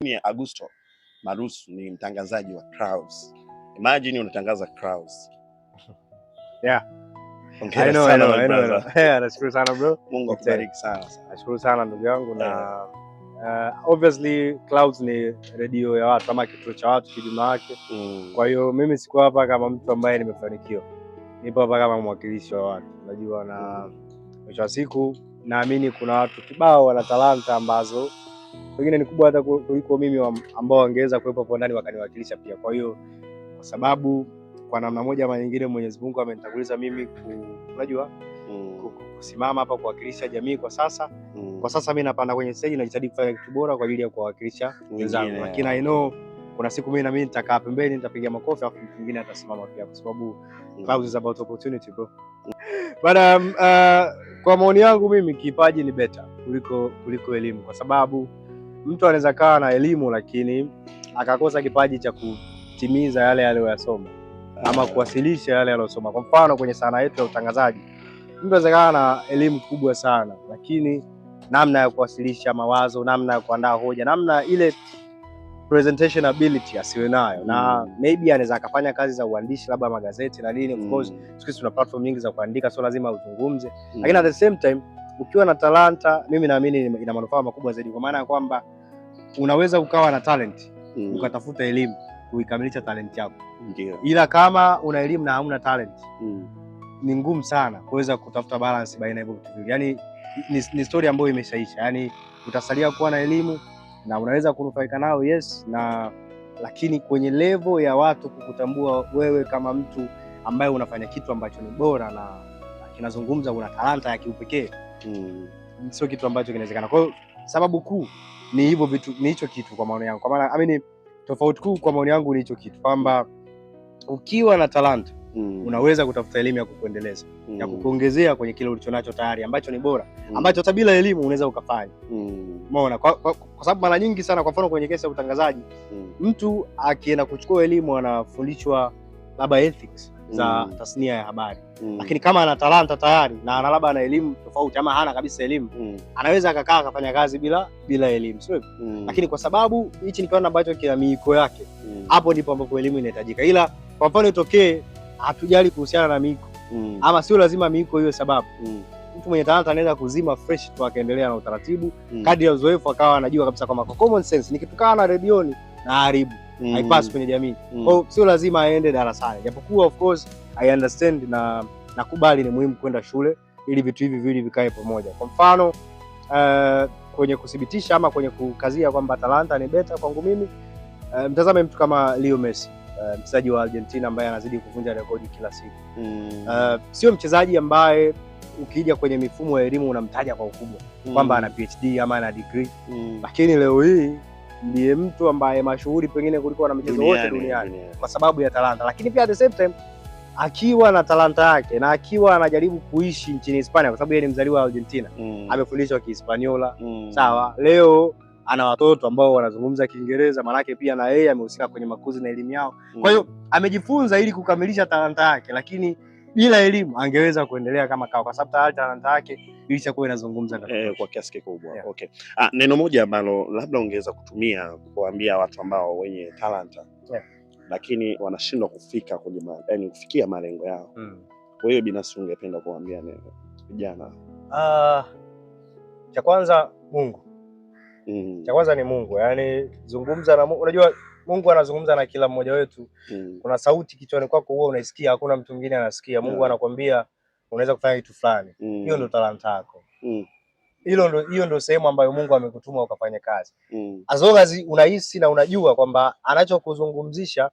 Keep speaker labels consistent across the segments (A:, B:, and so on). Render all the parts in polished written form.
A: Ni Augusto Marusu, ni mtangazaji wa Clouds. Imagine unatangaza Clouds.
B: Yeah.
A: I know.
B: Yeah, nashukuru sana bro.
A: Mungu akubariki sana.
B: Nashukuru sana ndugu yangu na obviously Clouds ni radio ya watu kama kituo cha watu kijumla wake. Kwa hiyo mimi siko hapa kama mtu ambaye nimefanikiwa. Nipo hapa kama mwakilishi wa watu. Unajua na mwisho wa siku naamini kuna watu kibao wana talanta ambazo wengine ni kubwa hata kuliko mimi ambao wangeweza kuwepo hapo ndani wakaniwakilisha pia. Kwa hiyo kwa sababu kwa namna moja ama nyingine Mwenyezi Mungu amenitanguliza mimi unajua kusimama hapa kuwakilisha jamii kwa sasa. Kwa sasa mimi napanda kwenye stage na jitahidi kufanya kitu bora kwa ajili ya kuwakilisha wenzangu. Lakini I know kuna siku mimi na mimi nitakaa pembeni nitapiga makofi afu mtu mwingine atasimama pia kwa sababu Clouds is about opportunity bro. But kwa maoni yangu mimi kipaji ni better kuliko elimu, kwa sababu mtu anaweza kaa na elimu lakini akakosa kipaji cha kutimiza yale aliyosoma ama kuwasilisha yale aliyosoma. Kwa mfano kwenye sanaa yetu ya utangazaji, mtu anaweza kaa na elimu kubwa sana lakini namna ya kuwasilisha mawazo, namna ya kuandaa hoja, namna ile presentation ability asiwe nayo. Na maybe anaweza akafanya kazi za uandishi labda magazeti na nini. Of course sisi tuna platform nyingi za kuandika, so lazima uzungumze. Lakini at the same time ukiwa na talanta, mimi naamini ina manufaa makubwa zaidi, kwa maana ya kwamba unaweza ukawa na talent ukatafuta elimu kuikamilisha talent yako. Ila kama una elimu na hauna talent ni ngumu sana kuweza kutafuta balance baina ya vitu viwili. Yaani ni story ambayo imeshaisha. Yaani utasalia kuwa na elimu na unaweza kunufaika nao, yes, na lakini kwenye level ya watu kukutambua wewe kama mtu ambaye unafanya kitu ambacho ni bora na kinazungumza, una talanta ya kiupekee, sio kitu ambacho kinawezekana. Kwa hiyo sababu kuu ni hivyo vitu, ni hicho kitu kwa maoni yangu. Kwa maana tofauti kuu kwa maoni yangu ni hicho kitu, kwamba ukiwa na talanta unaweza kutafuta elimu ya kukuendeleza, ya kukuongezea kwenye kile ulichonacho tayari ambacho ni bora, ambacho hata bila elimu unaweza ukafanya. Umeona? Kwa sababu mara nyingi sana, kwa mfano kwenye kesi ya utangazaji, mtu akienda kuchukua elimu anafundishwa labda ethics za tasnia ya habari. Lakini kama ana talanta tayari na labda ana elimu tofauti ama hana kabisa elimu, anaweza akakaa akafanya kazi bila elimu, sio? Lakini kwa sababu hichi ni kitu ambacho kina miiko yake, hapo ndipo ambapo elimu inahitajika. Ila kwa mfano itokee hatujali kuhusiana na miiko, ama sio lazima miiko hiyo sababu. Mtu mwenye talanta anaweza kuzima fresh tu akaendelea na utaratibu kadri ya uzoefu, akawa anajua kabisa kwamba kwa common sense nikitukana na redioni na haribu haipasi kwenye jamii. Kwa sio lazima aende darasani, japokuwa of course I understand na nakubali ni muhimu kwenda shule ili vitu hivi viwili vikae pamoja. Kwa mfano kwenye kudhibitisha ama kwenye kukazia kwamba talanta ni better kwangu mimi, mtazame mtu kama Leo Messi, mchezaji wa Argentina ambaye anazidi kuvunja rekodi kila siku. Sio mchezaji ambaye ukija kwenye mifumo ya elimu unamtaja kwa ukubwa kwamba ana PhD ama ana degree, lakini leo hii ndiye mtu ambaye mashuhuri pengine kuliko na michezo wote duniani kwa sababu ya talanta. Lakini pia at the same time akiwa na talanta yake na akiwa anajaribu kuishi nchini Hispania, kwa sababu yeye ni mzaliwa wa Argentina, amefundishwa Kihispaniola, sawa. Leo ana watoto ambao wanazungumza Kiingereza, manake pia na yeye amehusika kwenye makuzi na elimu yao. Kwa hiyo amejifunza ili kukamilisha talanta yake, lakini bila elimu angeweza kuendelea kama kawa, kwa sababu tayari talanta yake ilishakuwa inazungumza
A: kwa kiasi kikubwa. Okay. Neno moja ambalo labda ungeweza kutumia kuambia watu ambao wenye talanta lakini wanashindwa kufika kwenye kufikia malengo yao. Wewe binafsi ungependa kuambia neno vijana?
B: Cha kwanza Mungu. Cha kwanza ni Mungu. Yaani zungumza na Mungu. Unajua Mungu anazungumza na kila mmoja wetu. Kuna sauti kichwani kwako wewe unaisikia, hakuna mtu mwingine anasikia. Mungu anakuambia unaweza kufanya kitu fulani. Hiyo ndio talanta yako. Hiyo ndio sehemu ambayo Mungu amekutuma ukafanye kazi. As long as unahisi na unajua kwamba anachokuzungumzisha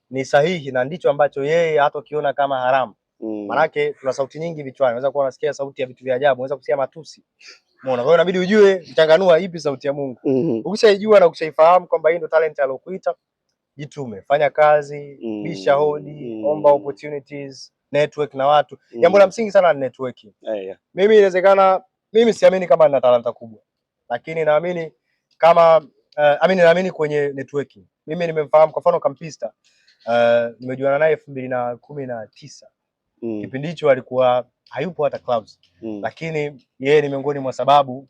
B: ni sahihi na ndicho ambacho yeye hata ukiona kama haramu. Manake tuna sauti nyingi vichwani. Unaweza kuwa unasikia sauti ya vitu vya ajabu, unaweza kusikia matusi. Umeona? Kwa hiyo inabidi ujue mchanganua ipi sauti ya Mungu. Ukishaijua na ukishaifahamu kwamba hii ndio talent aliyokuita, jitume, fanya kazi, bisha hodi, omba opportunities, network na watu. Jambo la msingi sana ni networking. Mimi inawezekana, mimi siamini kama nina talanta kubwa, lakini naamini kama naamini kwenye networking. Mimi nimemfahamu kwa mfano Kampista, nimejuana naye 2019. Kipindi hicho alikuwa hayupo hata Clouds. Lakini yeye ni miongoni mwa sababu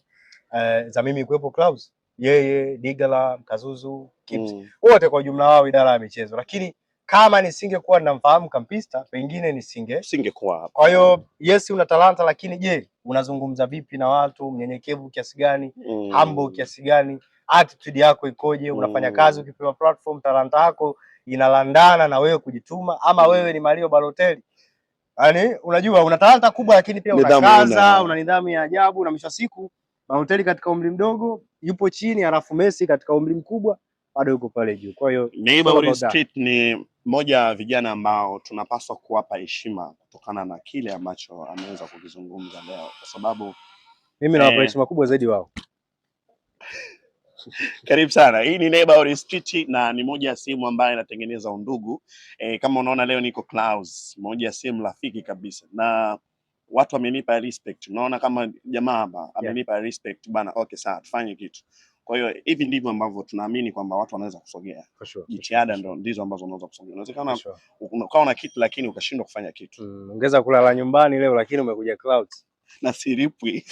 B: za mimi kuwepo Clouds. yeye, Digala, Kazuzu, Kips, wote kwa jumla wao idara ya michezo. Lakini kama nisingekuwa ninamfahamu Campista, pengine
A: nisingekuwa hapa.
B: Kwa hiyo yes, una talanta, lakini je, unazungumza vipi na watu? Mnyenyekevu kiasi gani? Humble kiasi gani? Attitude yako ikoje? Unafanya kazi ukipewa platform, talanta yako inalandana na wewe kujituma, ama wewe ni Mario Balotelli? Yaani unajua una talanta kubwa, lakini pia unakaza, una nidhamu ya ajabu, na mwisho siku Balotelli katika umri mdogo yupo chini, alafu Messi katika umri mkubwa bado yuko pale juu. Kwa hiyo
A: Neighbor Street ni moja ya vijana ambao tunapaswa kuwapa heshima kutokana na kile ambacho ameweza kukizungumza leo, kwa sababu
B: mimi nawapa heshima kubwa zaidi wao.
A: Karibu sana. Hii ni Neighbor Street na ni moja ya sehemu ambayo inatengeneza undugu. Kama unaona leo niko Clouds, moja ya sehemu rafiki kabisa. Na watu wamenipa respect. Unaona kama jamaa hapa amenipa respect bana. Okay, sawa, tufanye kitu. Kwa hiyo hivi ndivyo ambavyo tunaamini kwamba watu wanaweza kusogea. Jitihada ndizo ambazo unaweza kusogea. Inawezekana ukawa na kitu lakini ukashindwa kufanya kitu.
B: Ongeza kulala nyumbani leo lakini umekuja Clouds.
A: Na siripwi.